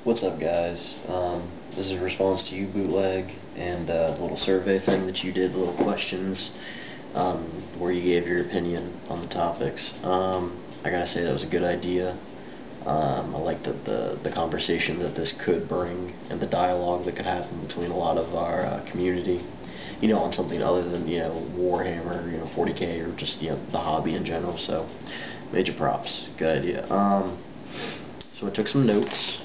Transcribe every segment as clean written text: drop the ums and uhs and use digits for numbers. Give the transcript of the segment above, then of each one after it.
What's up, guys? This is a response to you, Bootleg, and the little survey thing that you did, the little questions, where you gave your opinion on the topics. I gotta say that was a good idea. I like the conversation that this could bring and the dialogue that could happen between a lot of our community. On something other than Warhammer, 40K, or just the hobby in general. So, major props. Good idea. So I took some notes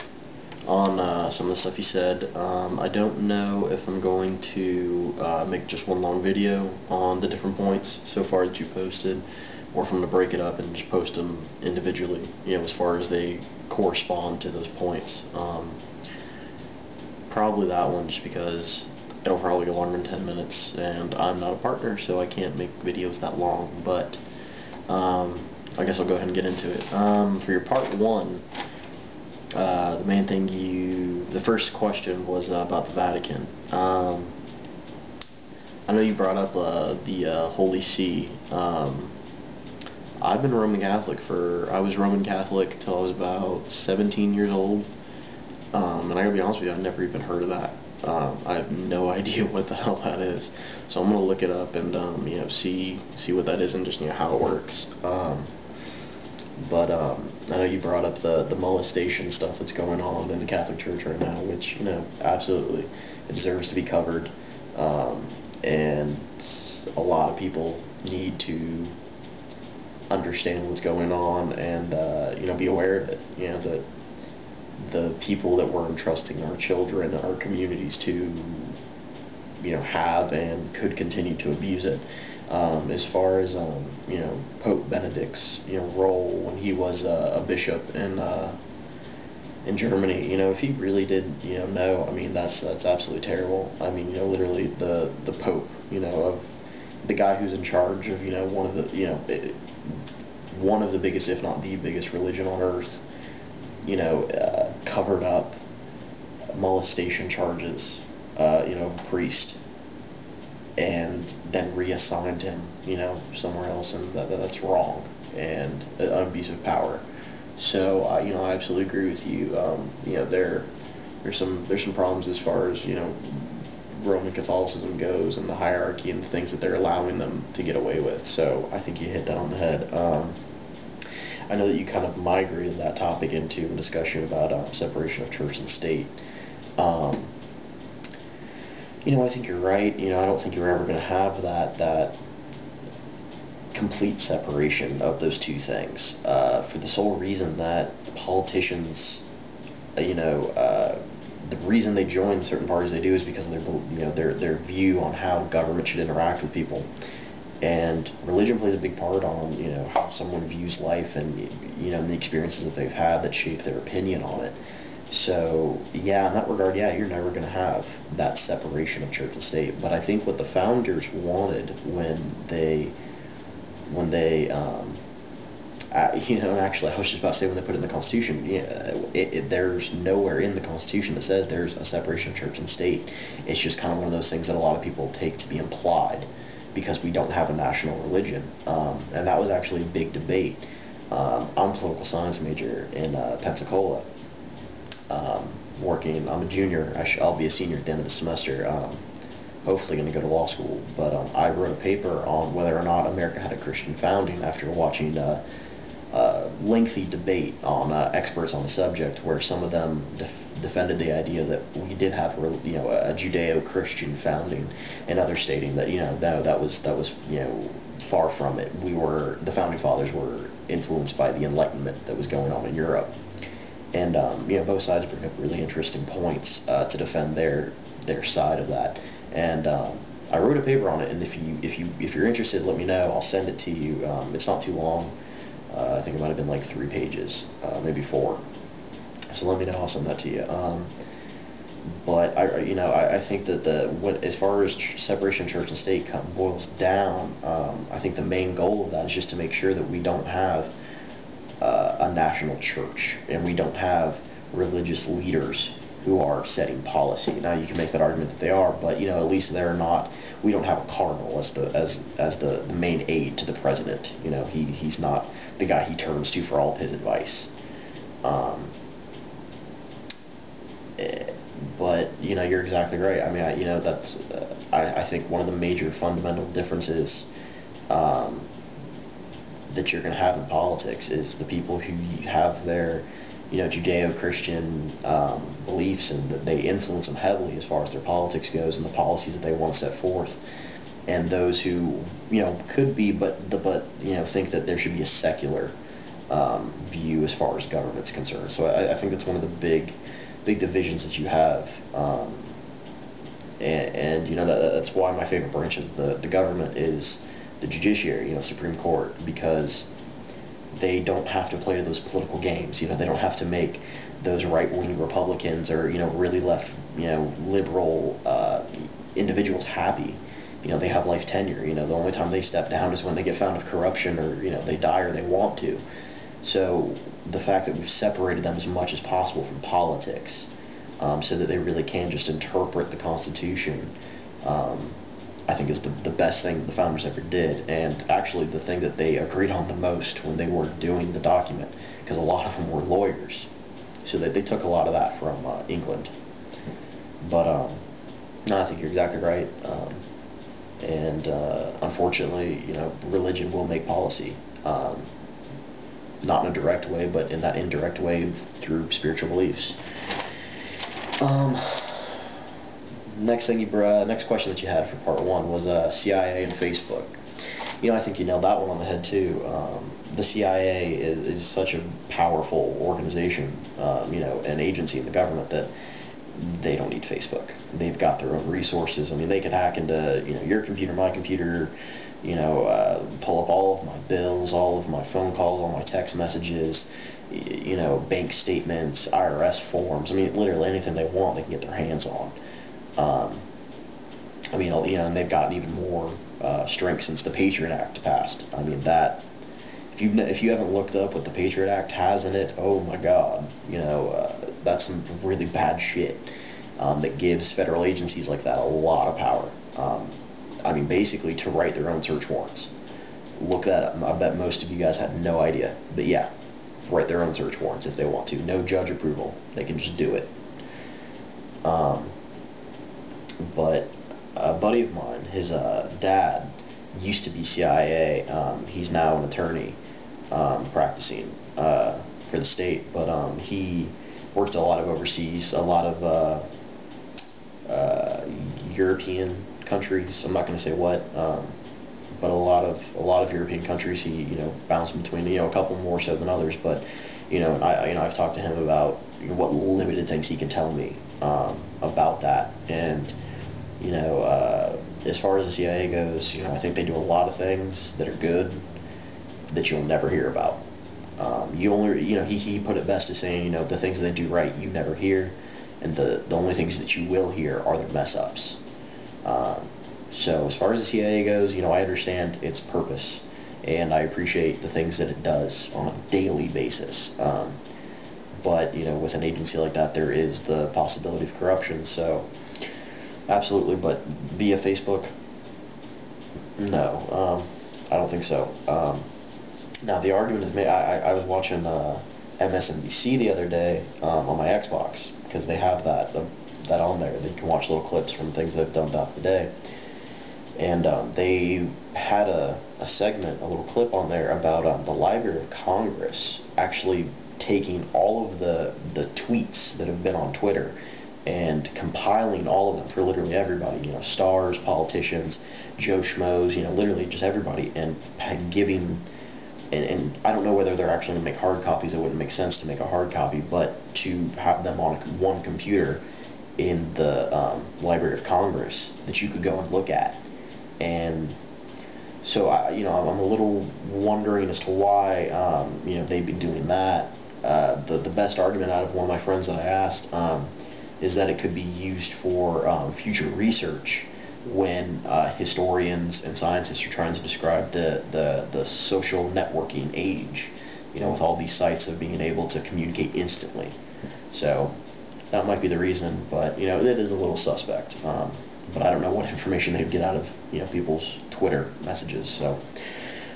on some of the stuff you said. I don't know if I'm going to make just one long video on the different points so far that you posted, or if I'm going to break it up and just post them individually, as far as they correspond to those points. Probably that one, just because it'll probably go longer than 10 minutes, and I'm not a partner, so I can't make videos that long, but I guess I'll go ahead and get into it. For your part one, the main thing the first question was about the Vatican. I know you brought up the Holy See. I've been Roman Catholic I was Roman Catholic till I was about 17 years old, and I gotta be honest with you, I've never even heard of that. I have no idea what the hell that is, so I'm gonna look it up and see what that is and just how it works. But I know you brought up the molestation stuff that's going on in the Catholic Church right now, which absolutely it deserves to be covered, and a lot of people need to understand what's going on and be aware of it. That the people that we're entrusting our children, our communities to have and could continue to abuse it. As far as Pope Benedict's role when he was a bishop in Germany, if he really did know, I mean that's absolutely terrible. I mean literally the Pope, of the guy who's in charge of one of the biggest, if not the biggest religion on earth, covered up molestation charges, priest, and then reassigned him, somewhere else, and that's wrong and an abuse of power. So, I absolutely agree with you. There's some problems as far as Roman Catholicism goes and the hierarchy and the things that they're allowing them to get away with. So I think you hit that on the head. I know that you kind of migrated that topic into a discussion about separation of church and state. I think you're right. I don't think you're ever going to have that complete separation of those two things, for the sole reason that politicians, the reason they join certain parties they do is because of their view on how government should interact with people. And religion plays a big part on how someone views life and the experiences that they've had that shape their opinion on it. So yeah, in that regard, yeah, you're never going to have that separation of church and state. But I think what the founders wanted when they actually, I was just about to say when they put it in the Constitution, there's nowhere in the Constitution that says there's a separation of church and state. It's just kind of one of those things that a lot of people take to be implied, because we don't have a national religion. And that was actually a big debate. I'm a political science major in Pensacola. I'm a junior. I'll be a senior at the end of the semester. Hopefully going to go to law school. But I wrote a paper on whether or not America had a Christian founding after watching a lengthy debate on experts on the subject, where some of them defended the idea that we did have a Judeo-Christian founding, and others stating that no, that was far from it. The founding fathers were influenced by the Enlightenment that was going on in Europe. And both sides bring up really interesting points to defend their side of that. And I wrote a paper on it, and if you're interested, let me know. I'll send it to you. It's not too long. I think it might have been like 3 pages, maybe 4. So let me know. I'll send that to you. But I think that as far as separation of church and state boils down, I think the main goal of that is just to make sure that we don't have a national church, and we don't have religious leaders who are setting policy. Now you can make that argument that they are, but at least they're not. We don't have a cardinal as the main aide to the president. He's not the guy he turns to for all of his advice. But you're exactly right. I mean, that's I think one of the major fundamental differences that you're going to have in politics is the people who have their Judeo-Christian beliefs, and that they influence them heavily as far as their politics goes and the policies that they want to set forth, and those who could be but think that there should be a secular view as far as government's concerned. So I think that's one of the big divisions that you have, and that's why my favorite branch of the government is the judiciary, Supreme Court, because they don't have to play those political games. They don't have to make those right-wing Republicans or really left liberal individuals happy. They have life tenure. The only time they step down is when they get found of corruption, or they die, or they want to. So the fact that we've separated them as much as possible from politics, so that they really can just interpret the Constitution, I think is the best thing the founders ever did, and actually the thing that they agreed on the most when they were doing the document, because a lot of them were lawyers, so they took a lot of that from England. But no, I think you're exactly right, and unfortunately, religion will make policy, not in a direct way, but in that indirect way through spiritual beliefs. Next question that you had for part one was CIA and Facebook. I think you nailed that one on the head too. The CIA is such a powerful organization, an agency in the government, that they don't need Facebook. They've got their own resources. I mean, they could hack into your computer, my computer, pull up all of my bills, all of my phone calls, all my text messages, bank statements, IRS forms. I mean, literally anything they want, they can get their hands on. I mean, and they've gotten even more strength since the Patriot Act passed. I mean, that if you haven't looked up what the Patriot Act has in it, oh my God, that's some really bad shit that gives federal agencies like that a lot of power. I mean, basically to write their own search warrants. Look that up. I bet most of you guys had no idea, but yeah, write their own search warrants if they want to. No judge approval. They can just do it. But a buddy of mine, his dad used to be CIA. He's now an attorney practicing for the state, but he worked a lot of overseas, a lot of European countries. I'm not going to say what, but a lot of European countries. He bounced between a couple more so than others, but I've talked to him about what limited things he can tell me about that. And as far as the CIA goes, I think they do a lot of things that are good that you'll never hear about. You only, he put it best as saying, the things that they do right you never hear, and the only things that you will hear are their mess ups. So as far as the CIA goes, I understand its purpose, and I appreciate the things that it does on a daily basis. But with an agency like that, there is the possibility of corruption. So absolutely, but via Facebook, no, I don't think so. Now the argument is made. I was watching MSNBC the other day on my Xbox, because they have that on there. That you can watch little clips from things they've done throughout the day. And they had a segment, a little clip on there about the Library of Congress actually taking all of the tweets that have been on Twitter and compiling all of them for literally everybody, stars, politicians, Joe Schmoes, literally just everybody, and giving, and I don't know whether they're actually going to make hard copies. It wouldn't make sense to make a hard copy, but to have them on one computer in the Library of Congress that you could go and look at. And so I'm a little wondering as to why they've been doing that. The best argument out of one of my friends that I asked is that it could be used for future research when historians and scientists are trying to describe the social networking age, with all these sites of being able to communicate instantly. So that might be the reason, but it is a little suspect. But I don't know what information they'd get out of people's Twitter messages. So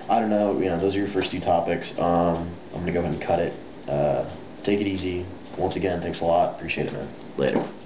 I don't know. Those are your first two topics. I'm gonna go ahead and cut it. take it easy. Once again, thanks a lot. Appreciate it, man. Later.